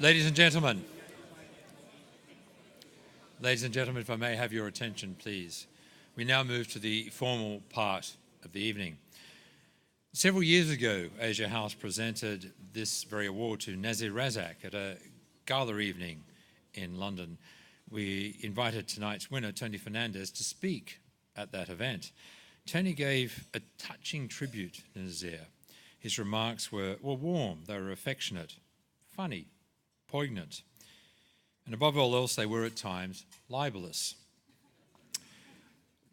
Ladies and gentlemen, if I may have your attention, please. We now move to the formal part of the evening. Several years ago, Asia House presented this very award to Nazir Razak at a gala evening in London. We invited tonight's winner, Tony Fernandes, to speak at that event. Tony gave a touching tribute to Nazir. His remarks were warm, they were affectionate, funny, poignant, and above all else, they were at times libelous.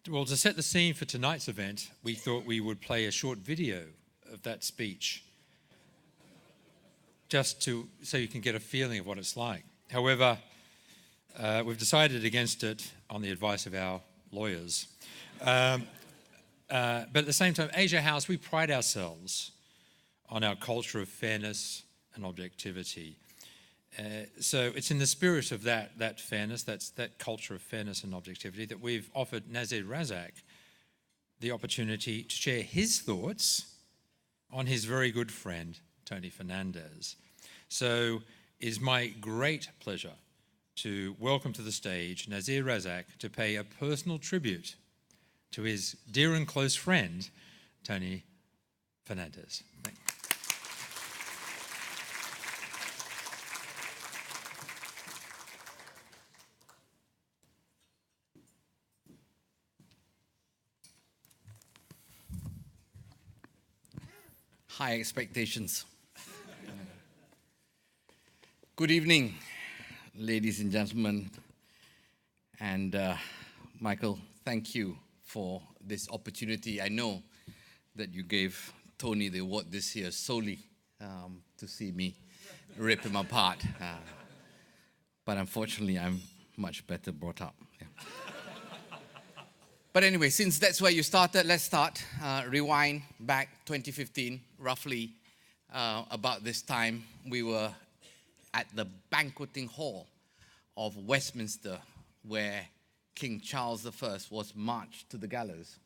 Well, to set the scene for tonight's event, we thought we would play a short video of that speech, so you can get a feeling of what it's like. However, we've decided against it on the advice of our lawyers. But at the same time, Asia House, we pride ourselves on our culture of fairness and objectivity. So it's in the spirit of that fairness, that culture of fairness and objectivity, that we've offered Nazir Razak the opportunity to share his thoughts on his very good friend, Tony Fernandes. So it is my great pleasure to welcome to the stage Nazir Razak to pay a personal tribute to his dear and close friend, Tony Fernandes. Thank you. High expectations. Good evening, ladies and gentlemen. And Michael, thank you for this opportunity. I know that you gave Tony the award this year solely to see me rip him apart. But unfortunately, I'm much better brought up. Yeah. But anyway, since that's where you started, let's start. Rewind back 2015, roughly about this time, we were at the banqueting hall of Westminster, where King Charles I was marched to the gallows.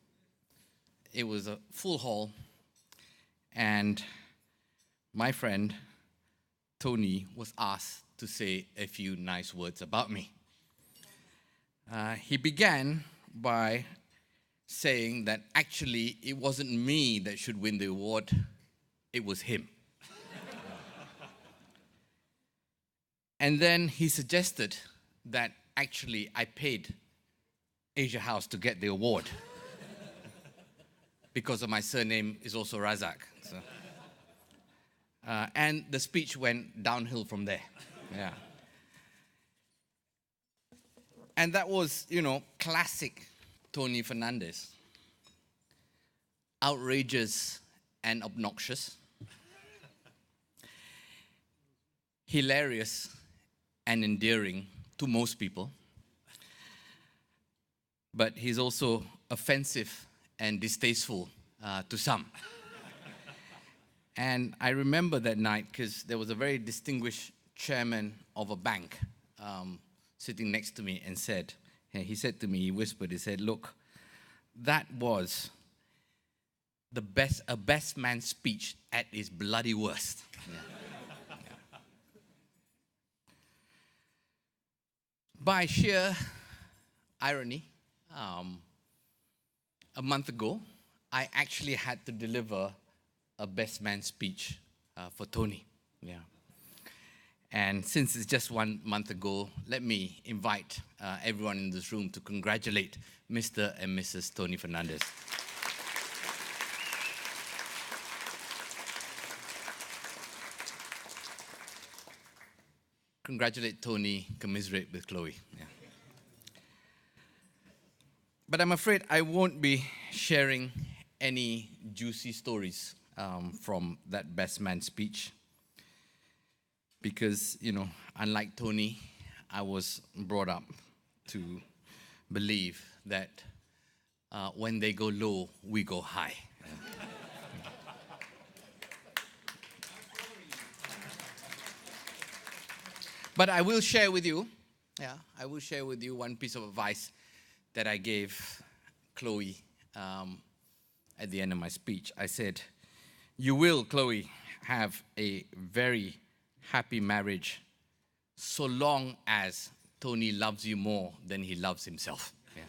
It was a full hall, and my friend Tony was asked to say a few nice words about me. He began by saying that actually it wasn't me that should win the award, it was him. And then he suggested that actually I paid Asia House to get the award because of my surname is also Razak. So. And the speech went downhill from there. Yeah. And that was, classic Tony Fernandes. Outrageous and obnoxious. Hilarious and endearing to most people. But he's also offensive and distasteful to some. And I remember that night because there was a very distinguished chairman of a bank sitting next to me and he said to me, he whispered, he said, look, that was a best man speech at his bloody worst. Yeah. Yeah. By sheer irony, a month ago, I actually had to deliver a best man speech for Tony. Yeah. And since it's just 1 month ago, let me invite everyone in this room to congratulate Mr. and Mrs. Tony Fernandes. Congratulate Tony, commiserate with Chloe. Yeah. But I'm afraid I won't be sharing any juicy stories from that best man speech. Because, unlike Tony, I was brought up to believe that when they go low, we go high. But I will share with you, one piece of advice that I gave Chloe at the end of my speech. I said, you will, Chloe, have a very happy marriage so long as Tony loves you more than he loves himself. Yeah.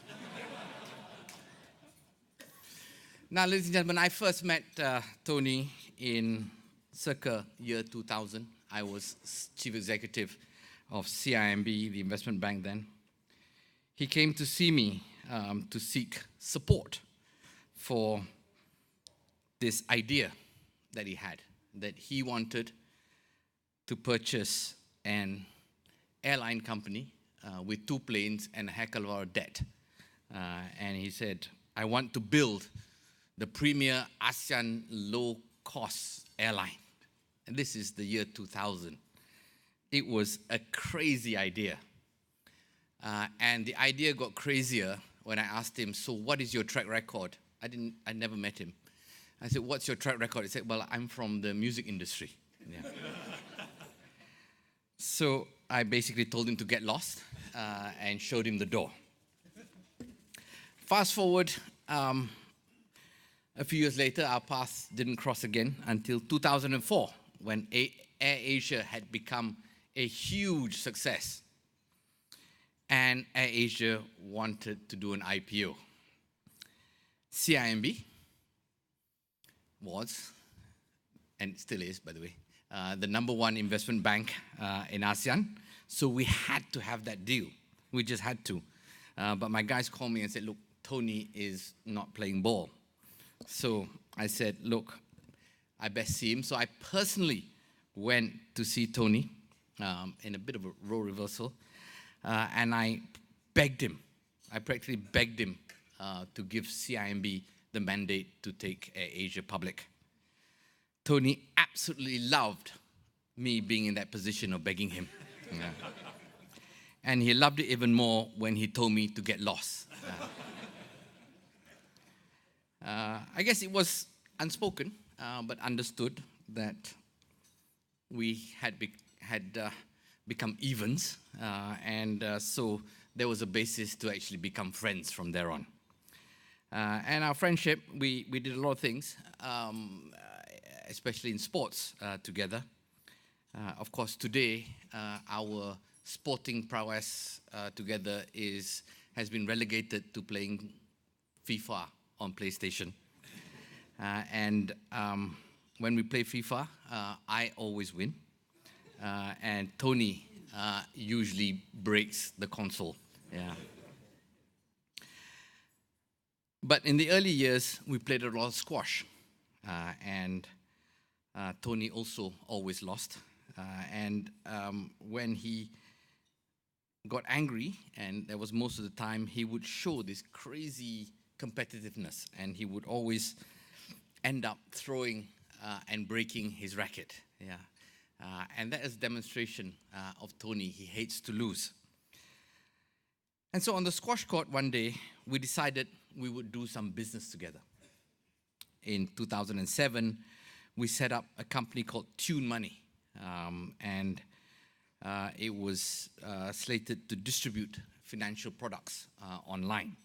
Now, ladies and gentlemen, I first met Tony in circa year 2000. I was chief executive of CIMB, the investment bank then. He came to see me to seek support for this idea that he had, that he wanted to purchase an airline company with 2 planes and a heck of a lot of debt. And he said, I want to build the premier ASEAN low-cost airline. And this is the year 2000. It was a crazy idea. And the idea got crazier when I asked him, so what is your track record? I never met him. I said, what's your track record? He said, well, I'm from the music industry. Yeah. So I basically told him to get lost and showed him the door. Fast forward, a few years later, our paths didn't cross again until 2004, when Air Asia had become a huge success. And Air Asia wanted to do an IPO. CIMB was, and still is, by the way, the #1 investment bank in ASEAN. So we had to have that deal. We just had to. But my guys called me and said, look, Tony is not playing ball. So I said, look, I best see him. So I personally went to see Tony in a bit of a role reversal. And I begged him. I practically begged him to give CIMB the mandate to take Air Asia public. Tony absolutely loved me being in that position of begging him. Yeah. And he loved it even more when he told me to get lost. I guess it was unspoken, but understood that we had become evens, and so there was a basis to actually become friends from there on. And our friendship, we did a lot of things, especially in sports together. Of course, today, our sporting prowess together has been relegated to playing FIFA on PlayStation. And when we play FIFA, I always win. And Tony usually breaks the console. Yeah. But in the early years, we played a lot of squash. And Tony also always lost. And when he got angry, and that was most of the time, he would show this crazy competitiveness. And he would always end up throwing and breaking his racket. Yeah. And that is a demonstration of Tony. He hates to lose. And so on the squash court one day, we decided we would do some business together. In 2007, we set up a company called Tune Money. And it was slated to distribute financial products online.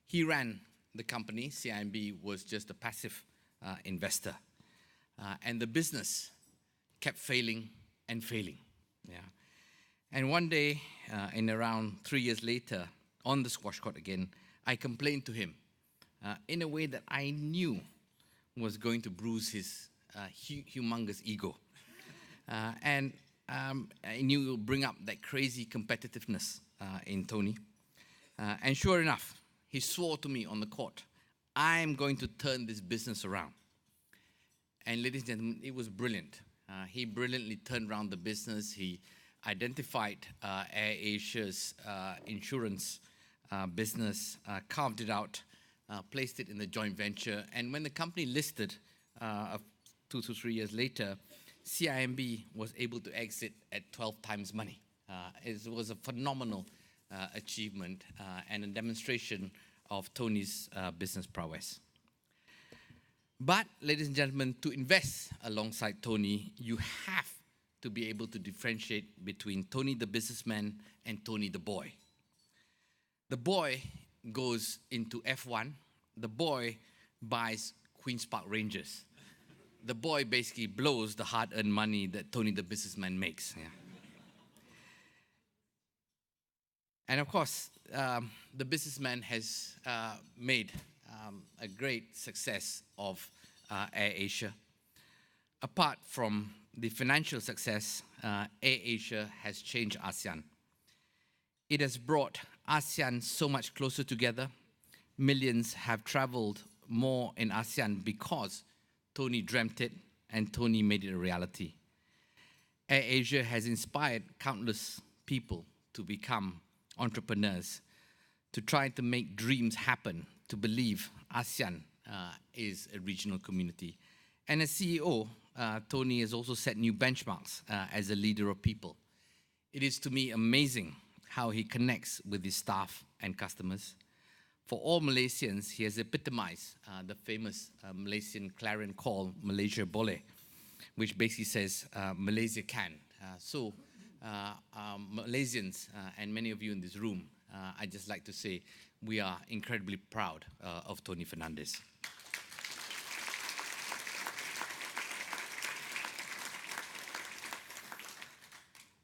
He ran the company. CIMB was just a passive investor. And the business kept failing and failing. Yeah. And one day, in around 3 years later, on the squash court again, I complained to him in a way that I knew was going to bruise his humongous ego. And I knew it would bring up that crazy competitiveness in Tony. And sure enough, he swore to me on the court, I'm going to turn this business around. And ladies and gentlemen, it was brilliant. He brilliantly turned around the business. He identified Air Asia's insurance business, carved it out, placed it in the joint venture. And when the company listed 2 to 3 years later, CIMB was able to exit at 12 times money. It was a phenomenal achievement and a demonstration of Tony's business prowess. But, ladies and gentlemen, to invest alongside Tony, you have to be able to differentiate between Tony the businessman and Tony the boy. The boy goes into F1. The boy buys Queen's Park Rangers. The boy basically blows the hard-earned money that Tony the businessman makes. Yeah. And of course, the businessman has made a great success of Air Asia. Apart from the financial success, Air Asia has changed ASEAN. It has brought ASEAN so much closer together. Millions have traveled more in ASEAN because Tony dreamt it and Tony made it a reality. Air Asia has inspired countless people to become entrepreneurs, to try to make dreams happen, to believe ASEAN is a regional community. And as CEO, Tony has also set new benchmarks as a leader of people. It is to me amazing how he connects with his staff and customers. For all Malaysians, he has epitomized the famous Malaysian clarion call, Malaysia Boleh, which basically says, Malaysia can. Malaysians and many of you in this room, I'd just like to say we are incredibly proud of Tony Fernandes.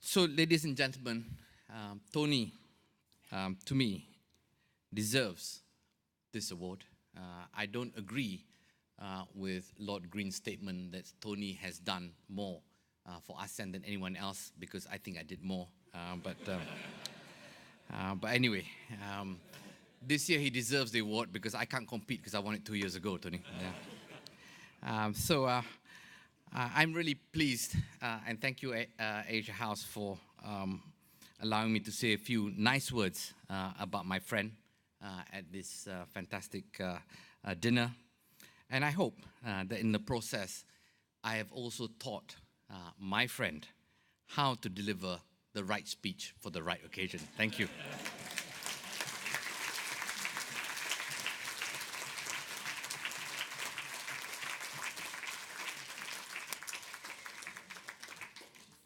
So, ladies and gentlemen, Tony, to me, deserves this award. I don't agree with Lord Green's statement that Tony has done more for ASEAN than anyone else, because I think I did more. But anyway, this year he deserves the award because I can't compete because I won it 2 years ago, Tony. Yeah. I'm really pleased, and thank you, Asia House, for allowing me to say a few nice words about my friend at this fantastic dinner. And I hope that in the process, I have also taught my friend how to deliver the right speech for the right occasion. Thank you.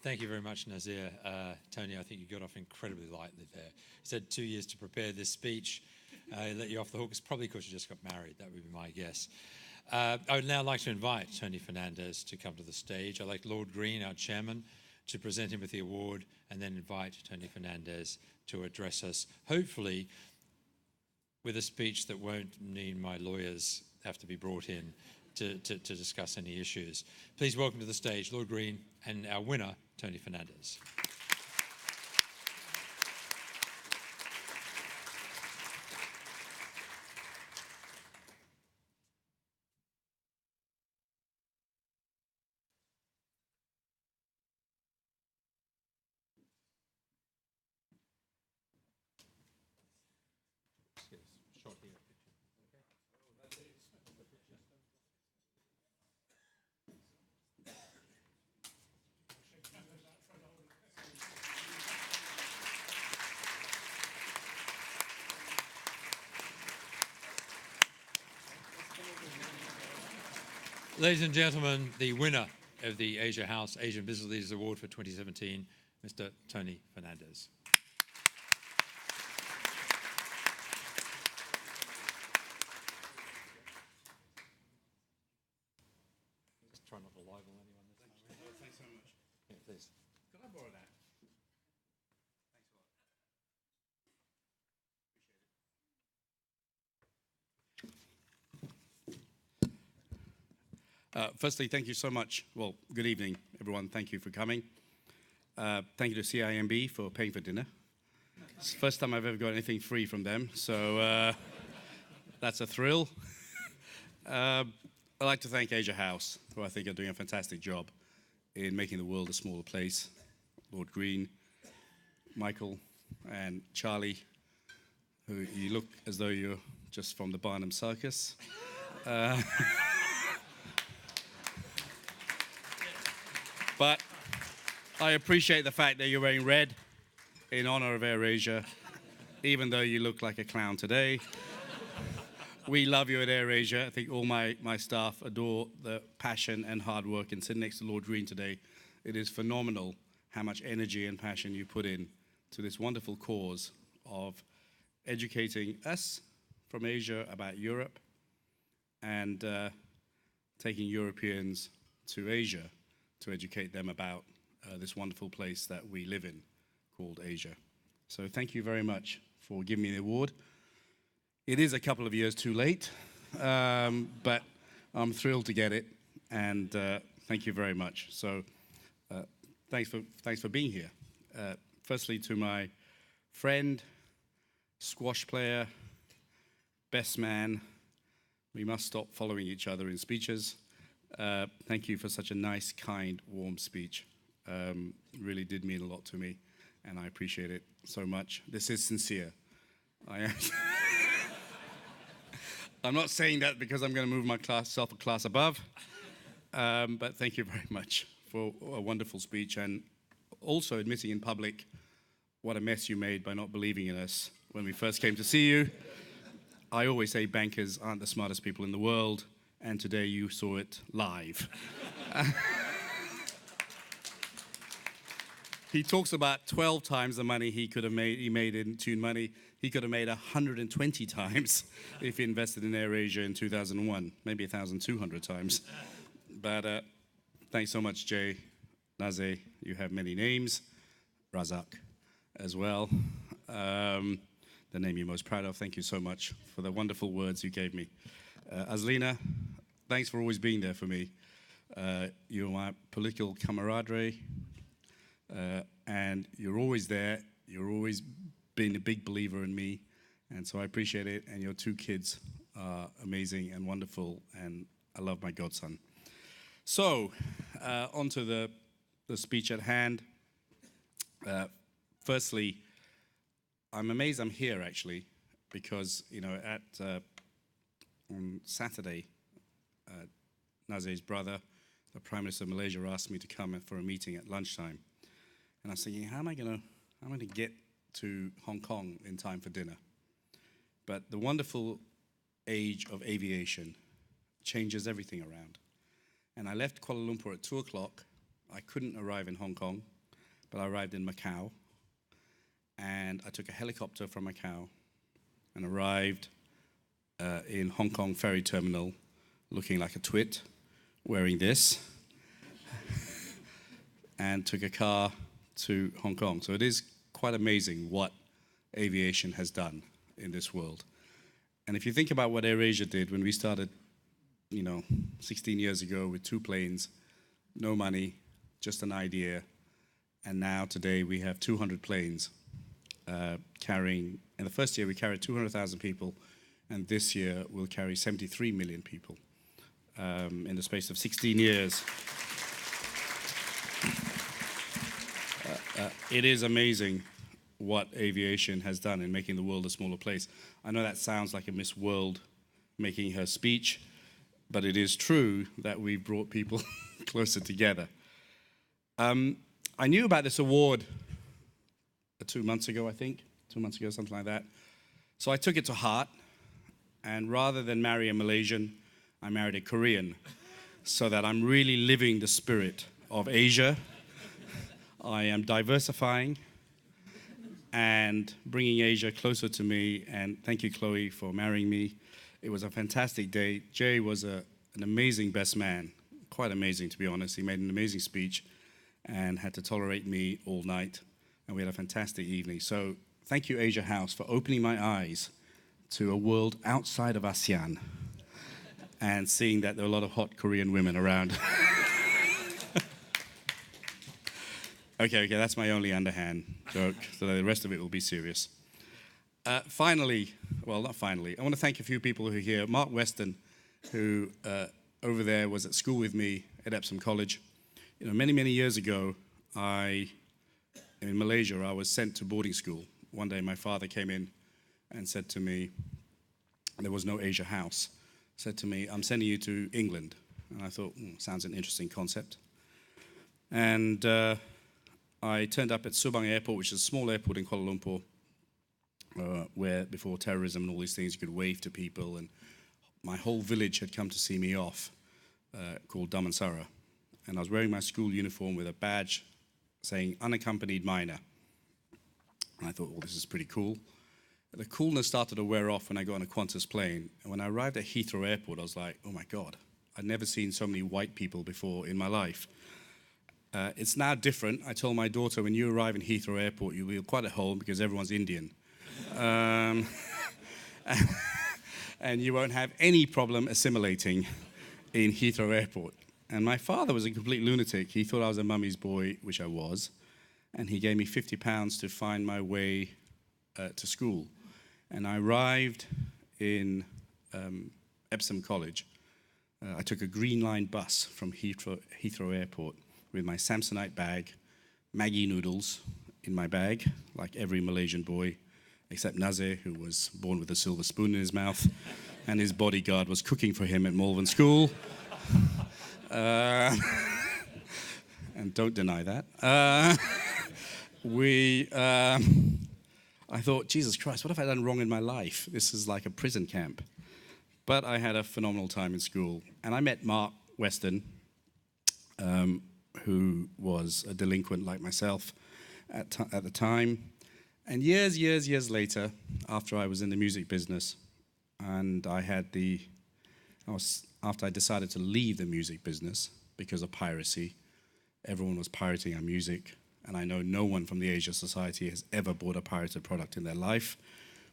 Thank you very much, Nazir. Tony, I think you got off incredibly lightly there. You said 2 years to prepare this speech. Let you off the hook. It's probably because you just got married. That would be my guess. I would now like to invite Tony Fernandes to come to the stage. I'd like Lord Green, our chairman, to present him with the award, and then invite Tony Fernandes to address us, hopefully with a speech that won't mean my lawyers have to be brought in to discuss any issues. Please welcome to the stage Lord Green and our winner, Tony Fernandes. Ladies and gentlemen, the winner of the Asia House Asian Business Leaders Award for 2017, Mr. Tony Fernandes. Just try not to libel anyone this time. Thanks so much. Yeah, please. Could I borrow that? Firstly, thank you so much. Well, good evening, everyone. Thank you for coming. Thank you to CIMB for paying for dinner. It's the first time I've ever got anything free from them, so that's a thrill. I'd like to thank Asia House, who I think are doing a fantastic job in making the world a smaller place. Lord Green, Michael, and Charlie, who you look as though you're just from the Barnum Circus. But I appreciate the fact that you're wearing red in honor of Air Asia, even though you look like a clown today. We love you at Air Asia. I think all my staff adore the passion and hard work. And sitting next to Lord Green today, it is phenomenal how much energy and passion you put in to this wonderful cause of educating us from Asia about Europe and taking Europeans to Asia to educate them about this wonderful place that we live in called Asia. So thank you very much for giving me the award. It is a couple of years too late, but I'm thrilled to get it, and thank you very much. So thanks for being here. Firstly, to my friend, squash player, best man, we must stop following each other in speeches. Thank you for such a nice, kind, warm speech. Really did mean a lot to me, and I appreciate it so much. This is sincere. I'm not saying that because I'm going to move myself a class above, but thank you very much for a wonderful speech, and also admitting in public what a mess you made by not believing in us when we first came to see you. I always say bankers aren't the smartest people in the world, and today you saw it live. He talks about 12 times the money he made in Tune Money. He could have made 120 times if he invested in AirAsia in 2001, maybe 1,200 times. But thanks so much, Jay. Naze, you have many names. Razak as well. The name you're most proud of. Thank you so much for the wonderful words you gave me. Azlina, thanks for always being there for me. You're my political camaraderie. And you're always there. You're always been a big believer in me, and so I appreciate it. And your two kids are amazing and wonderful, and I love my godson. So, on to the speech at hand. Firstly, I'm amazed I'm here actually, because on Saturday, Naze's brother, the Prime Minister of Malaysia, asked me to come for a meeting at lunchtime. And I was thinking, how am I going to get to Hong Kong in time for dinner? But the wonderful age of aviation changes everything around. And I left Kuala Lumpur at 2 o'clock. I couldn't arrive in Hong Kong, but I arrived in Macau. And I took a helicopter from Macau and arrived in Hong Kong ferry terminal looking like a twit, wearing this, and took a car to Hong Kong. So it is quite amazing what aviation has done in this world. And if you think about what AirAsia did when we started, 16 years ago with 2 planes, no money, just an idea, and now today we have 200 planes carrying, in the first year we carried 200,000 people, and this year we'll carry 73 million people in the space of 16 years. It is amazing what aviation has done in making the world a smaller place. I know that sounds like a Miss World making her speech, but it is true that we've brought people closer together. I knew about this award 2 months ago, I think. 2 months ago, something like that. So I took it to heart, and rather than marry a Malaysian, I married a Korean, so that I'm really living the spirit of Asia. I am diversifying and bringing Asia closer to me, and thank you, Chloe, for marrying me. It was a fantastic day. Jay was an amazing best man, quite amazing, to be honest. He made an amazing speech and had to tolerate me all night, and we had a fantastic evening. So thank you, Asia House, for opening my eyes to a world outside of ASEAN and seeing that there are a lot of hot Korean women around. Okay, that's my only underhand joke, so the rest of it will be serious. Finally, well, not finally, I want to thank a few people who are here. Mark Weston, who over there was at school with me at Epsom College. Many, many years ago, in Malaysia, I was sent to boarding school. One day my father came in and said to me, there was no Asia House, said to me, I'm sending you to England. And I thought, sounds an interesting concept. And I turned up at Subang Airport, which is a small airport in Kuala Lumpur, where before terrorism and all these things, you could wave to people. And my whole village had come to see me off, called Damansara. And I was wearing my school uniform with a badge saying unaccompanied minor. And I thought, well, this is pretty cool. The coolness started to wear off when I got on a Qantas plane. And when I arrived at Heathrow Airport, I was like, oh my God, I'd never seen so many white people before in my life. It's now different. I told my daughter, when you arrive in Heathrow Airport, you'll be quite at home because everyone's Indian. And you won't have any problem assimilating in Heathrow Airport. And my father was a complete lunatic. He thought I was a mummy's boy, which I was. And he gave me £50 to find my way to school. And I arrived in Epsom College. I took a Green Line bus from Heathrow Airport with my Samsonite bag, Maggi noodles in my bag, like every Malaysian boy, except Nazir, who was born with a silver spoon in his mouth, and his bodyguard was cooking for him at Malvern School. And don't deny that. I thought, Jesus Christ, what have I done wrong in my life? This is like a prison camp. But I had a phenomenal time in school. And I met Mark Weston, who was a delinquent like myself at the time. And years later, after I was in the music business, and after I decided to leave the music business because of piracy, everyone was pirating our music, and I know no one from the Asia Society has ever bought a pirated product in their life.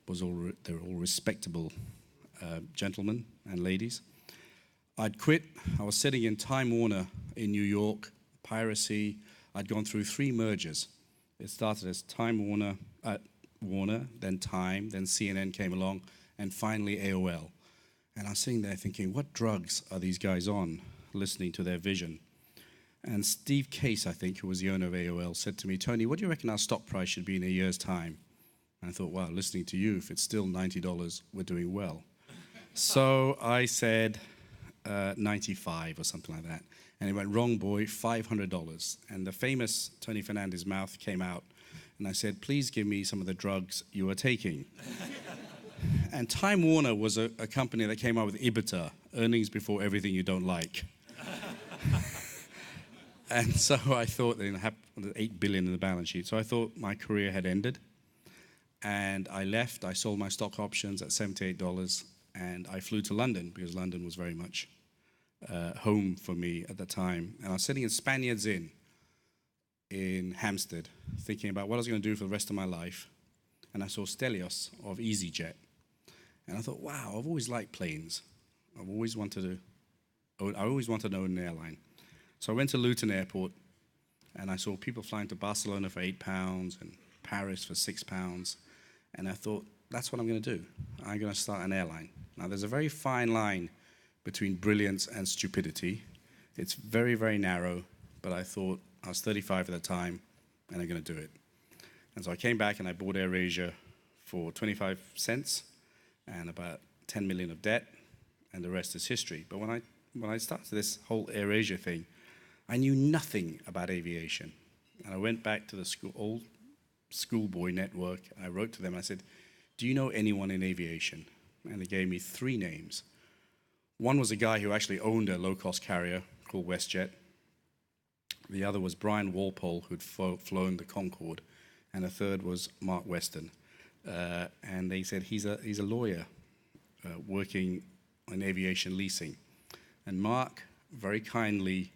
They're all respectable gentlemen and ladies. I'd quit. I was sitting in Time Warner in New York, piracy. I'd gone through 3 mergers. It started as Time Warner, then Time, then CNN came along, and finally AOL. And I was sitting there thinking, what drugs are these guys on, listening to their vision? And Steve Case, I think, who was the owner of AOL, said to me, Tony, what do you reckon our stock price should be in a year's time? And I thought, wow, listening to you, if it's still $90, we're doing well. So I said 95 or something like that. And he went, wrong, boy, $500. And the famous Tony Fernandes mouth came out. And I said, please give me some of the drugs you are taking. And Time Warner was a company that came out with EBITDA, earnings before everything you don't like. And so I thought, they had $8 billion in the balance sheet. So I thought my career had ended. And I left. I sold my stock options at $78. And I flew to London because London was very much home for me at the time. And I was sitting in Spaniards Inn in Hampstead, thinking about what I was going to do for the rest of my life. And I saw Stelios of EasyJet. And I thought, wow, I've always liked planes. I've always wanted to own an airline. So I went to Luton Airport, and I saw people flying to Barcelona for £8 and Paris for £6. And I thought, that's what I'm going to do. I'm going to start an airline. Now, there's a very fine line between brilliance and stupidity. It's very, very narrow, but I thought I was 35 at the time, and I'm going to do it. And so I came back and I bought AirAsia for 25 cents and about 10 million of debt, and the rest is history. But when I started this whole AirAsia thing, I knew nothing about aviation. And I went back to the old schoolboy network, and I wrote to them, and I said, do you know anyone in aviation? And they gave me 3 names. One was a guy who actually owned a low-cost carrier called WestJet. The other was Brian Walpole, who'd flown the Concorde. And the third was Mark Weston. And they said, he's a lawyer working on aviation leasing. And Mark very kindly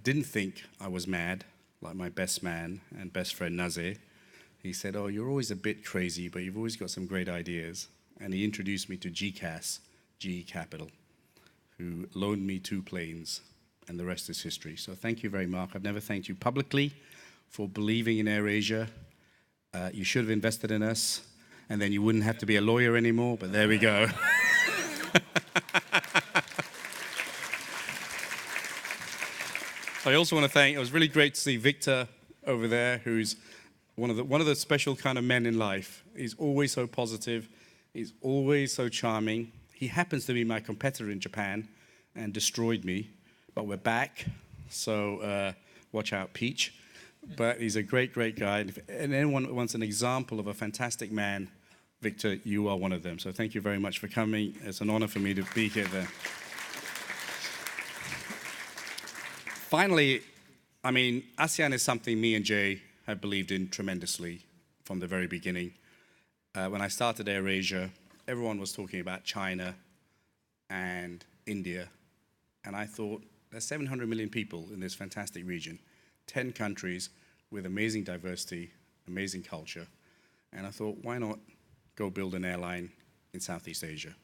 didn't think I was mad, like my best man and best friend Nazir. He said, oh, you're always a bit crazy, but you've always got some great ideas. And he introduced me to GCAS, GE Capital, who loaned me 2 planes, and the rest is history. So thank you very much. I've never thanked you publicly for believing in AirAsia. You should have invested in us, and then you wouldn't have to be a lawyer anymore, but there we go. I also want to thank, it was really great to see Victor over there, who's one of the special kind of men in life. He's always so positive. He's always so charming. He happens to be my competitor in Japan and destroyed me, but we're back, so watch out, Peach. But he's a great, great guy. And if anyone wants an example of a fantastic man, Victor, you are one of them. So thank you very much for coming. It's an honor for me to be here there. Finally, I mean, ASEAN is something me and Jay have believed in tremendously from the very beginning. When I started AirAsia, everyone was talking about China and India. And I thought, there's 700 million people in this fantastic region. 10 countries with amazing diversity, amazing culture. And I thought, why not go build an airline in Southeast Asia?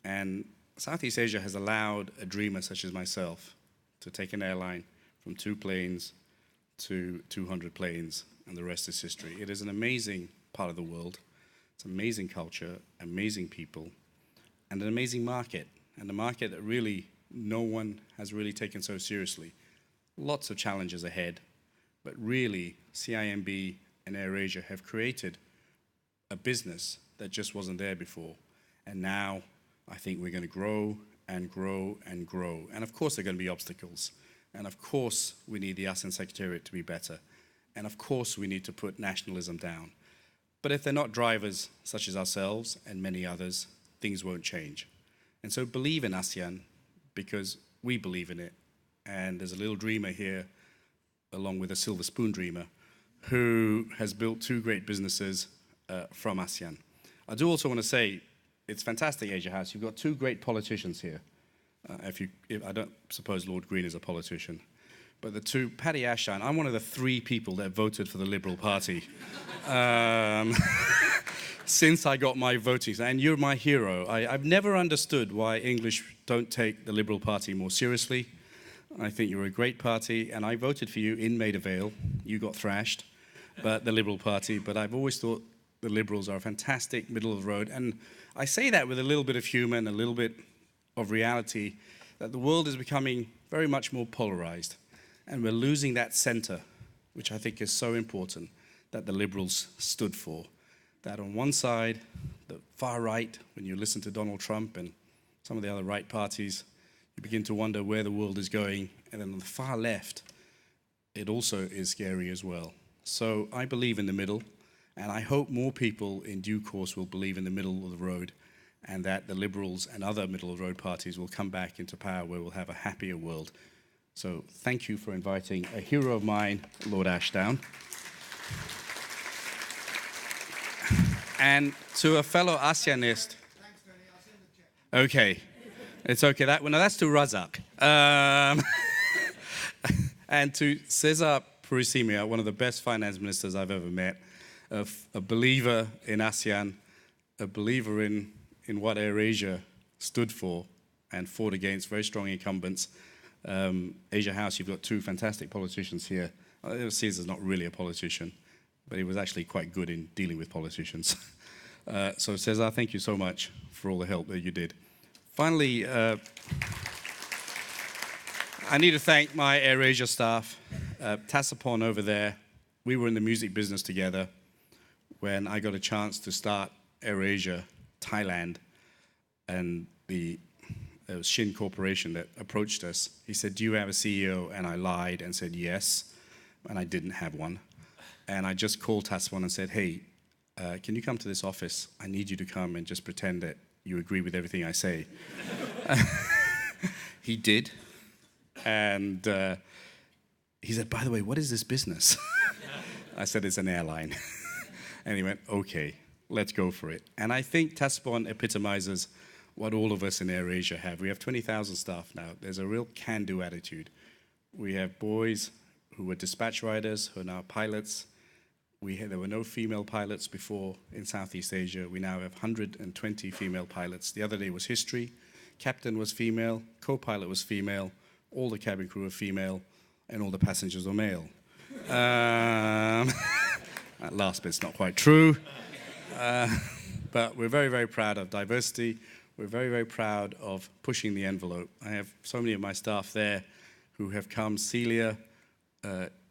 And Southeast Asia has allowed a dreamer such as myself to take an airline from 2 planes to 200 planes, and the rest is history. It is an amazing part of the world. It's amazing culture, amazing people, and an amazing market, and a market that really no one has really taken so seriously. Lots of challenges ahead, but really CIMB and AirAsia have created a business that just wasn't there before. And now I think we're going to grow and grow and grow. And of course there are going to be obstacles. And of course we need the ASEAN Secretariat to be better. And of course we need to put nationalism down. But if they're not drivers such as ourselves and many others, things won't change. And so believe in ASEAN, because we believe in it. And there's a little dreamer here, along with a silver spoon dreamer, who has built 2 great businesses from ASEAN. I do also want to say, it's fantastic, Asia House. You've got 2 great politicians here. I don't suppose Lord Green is a politician, but the 2, Paddy Ashdown, I'm one of the 3 people that voted for the Liberal Party since I got my voting, and you're my hero. I've never understood why English don't take the Liberal Party more seriously. I think you're a great party, and I voted for you in Maida Vale. You got thrashed, but the Liberal Party, but I've always thought the Liberals are a fantastic middle of the road, and I say that with a little bit of humor and a little bit of reality, that the world is becoming very much more polarized, and we're losing that center, which I think is so important, that the Liberals stood for. That on one side, the far right, when you listen to Donald Trump and some of the other right parties, you begin to wonder where the world is going, and then on the far left, it also is scary as well. So I believe in the middle, and I hope more people in due course will believe in the middle of the road, and that the Liberals and other middle-of-the-road parties will come back into power where we'll have a happier world. So thank you for inviting a hero of mine, Lord Ashdown. And to a fellow ASEANist... Thanks, Tony. I'll send the check. Okay. It's okay. That's to Razak. And to Cesar Purisimia, one of the best finance ministers I've ever met, a believer in ASEAN, a believer in what AirAsia stood for and fought against very strong incumbents. Asia House, you've got 2 fantastic politicians here. Cesar's not really a politician, but he was actually quite good in dealing with politicians. So Cesar, thank you so much for all the help that you did. Finally, I need to thank my AirAsia staff. Tassapon over there, we were in the music business together when I got a chance to start AirAsia Thailand, and it was Shin Corporation that approached us. He said, do you have a CEO? And I lied and said yes, and I didn't have one. And I just called Tassapon and said, hey, can you come to this office? I need you to come and just pretend that you agree with everything I say. He did. And he said, by the way, what is this business? I said, it's an airline. And he went, okay, let's go for it. And I think Tassapon epitomizes what all of us in AirAsia have. We have 20,000 staff now. There's a real can-do attitude. We have boys who were dispatch riders, who are now pilots. There were no female pilots before in Southeast Asia. We now have 120 female pilots. The other day was history. Captain was female, co-pilot was female, all the cabin crew were female, and all the passengers were male. That last bit's not quite true. But we're very, very proud of diversity. We're very, very proud of pushing the envelope. I have so many of my staff there who have come. Celia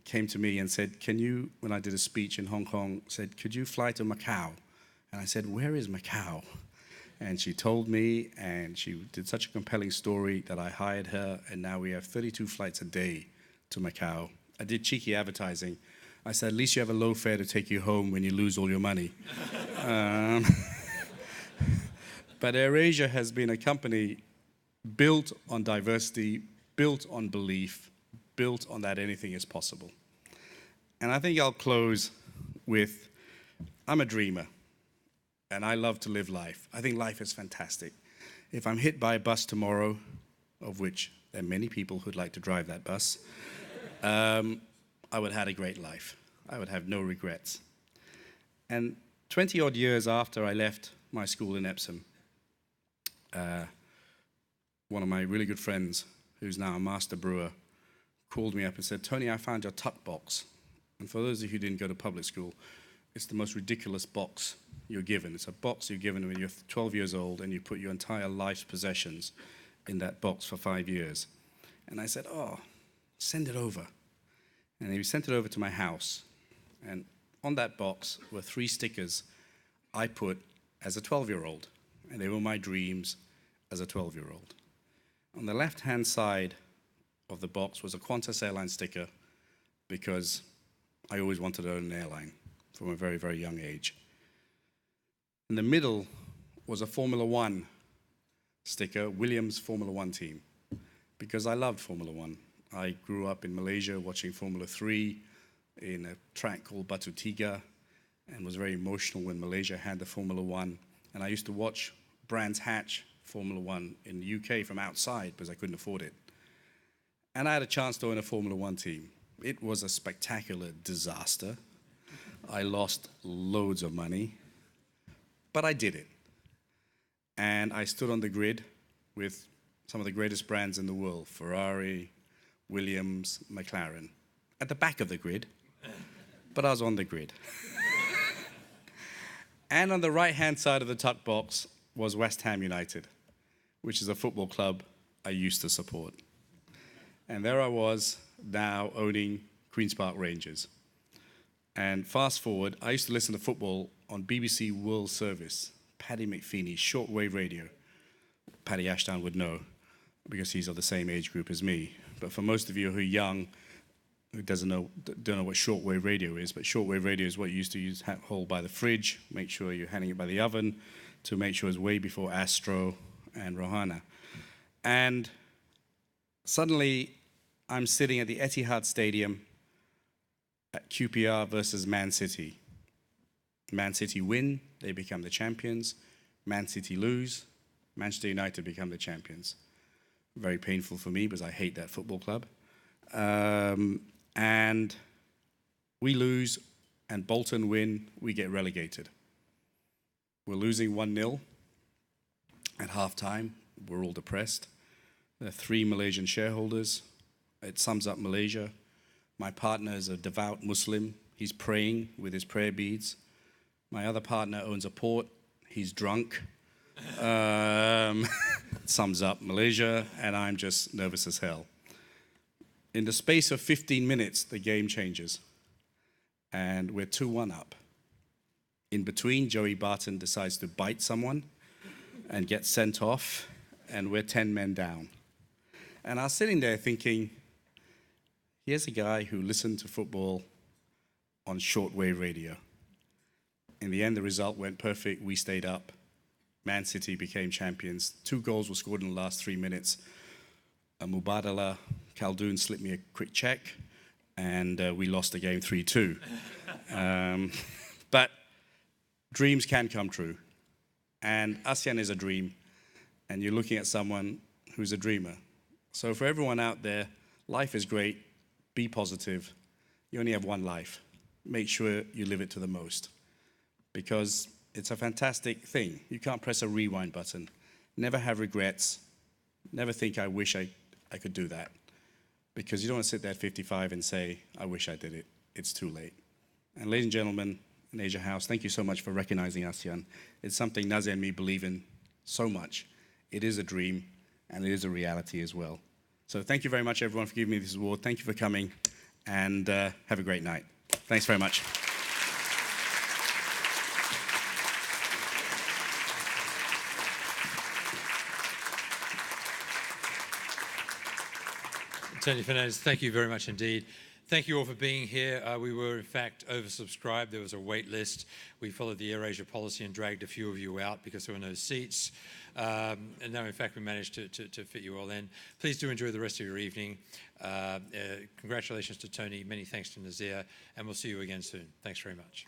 came to me and said, can you, when I did a speech in Hong Kong, said, could you fly to Macau? And I said, where is Macau? And she told me, and she did such a compelling story that I hired her, and now we have 32 flights a day to Macau. I did cheeky advertising. I said, at least you have a low fare to take you home when you lose all your money. But AirAsia has been a company built on diversity, built on belief, built on that anything is possible. And I think I'll close with, I'm a dreamer, and I love to live life. I think life is fantastic. If I'm hit by a bus tomorrow, of which there are many people who'd like to drive that bus, I would have had a great life. I would have no regrets. And 20 odd years after I left my school in Epsom, one of my really good friends, who's now a master brewer, called me up and said, "Tony, I found your tuck box." And for those of you who didn't go to public school, it's the most ridiculous box you're given. It's a box you're given when you're 12 years old, and you put your entire life's possessions in that box for 5 years. And I said, "Oh, send it over." And he sent it over to my house. And on that box were 3 stickers I put as a 12-year-old. And they were my dreams as a 12-year-old. On the left-hand side of the box was a Qantas Airline sticker, because I always wanted to own an airline from a very, very young age. In the middle was a Formula One sticker, Williams Formula One team, because I loved Formula One. I grew up in Malaysia watching Formula 3 in a track called Batu Tiga, and was very emotional when Malaysia had the Formula One. And I used to watch Brands Hatch Formula One in the UK from outside because I couldn't afford it. And I had a chance to own a Formula One team. It was a spectacular disaster. I lost loads of money, but I did it. And I stood on the grid with some of the greatest brands in the world: Ferrari, Williams, McLaren. At the back of the grid, but I was on the grid. And on the right-hand side of the tuck box was West Ham United, which is a football club I used to support. And there I was, now owning Queen's Park Rangers. And fast forward, I used to listen to football on BBC World Service, Paddy McFeeney, shortwave radio. Paddy Ashdown would know, because he's of the same age group as me. But for most of you who are young, who don't know what shortwave radio is, but shortwave radio is what you used to use, hold by the fridge, make sure you're hanging it by the oven, to make sure it's way before Astro and Rohana. And suddenly, I'm sitting at the Etihad Stadium at QPR versus Man City. Man City win, they become the champions. Man City lose, Manchester United become the champions. Very painful for me because I hate that football club. And we lose, and Bolton win, we get relegated. We're losing 1-0 at halftime. We're all depressed. There are 3 Malaysian shareholders. It sums up Malaysia. My partner is a devout Muslim. He's praying with his prayer beads. My other partner owns a port. He's drunk. Sums up Malaysia, and I'm just nervous as hell. In the space of 15 minutes, the game changes, and we're 2-1 up. In between, Joey Barton decides to bite someone and get sent off, and we're 10 men down. And I was sitting there thinking, here's a guy who listened to football on shortwave radio. In the end, the result went perfect. We stayed up. Man City became champions. 2 goals were scored in the last 3 minutes. Mubadala Khaldoon slipped me a quick check, and we lost the game 3-2. But dreams can come true. And ASEAN is a dream, and you're looking at someone who's a dreamer. So for everyone out there, life is great. Be positive. You only have one life. Make sure you live it to the most, because it's a fantastic thing. You can't press a rewind button. Never have regrets. Never think, I wish I could do that. Because you don't want to sit there at 55 and say, I wish I did it. It's too late. And ladies and gentlemen in Asia House, thank you so much for recognizing ASEAN. It's something Nazia and me believe in so much. It is a dream, and it is a reality as well. So thank you very much, everyone, for giving me this award. Thank you for coming, and have a great night. Thanks very much. Tony Fernandes, thank you very much indeed. Thank you all for being here. We were, in fact, oversubscribed. There was a wait list. We followed the AirAsia policy and dragged a few of you out because there were no seats. And now, in fact, we managed to fit you all in. Please do enjoy the rest of your evening. Congratulations to Tony. Many thanks to Nazir. And we'll see you again soon. Thanks very much.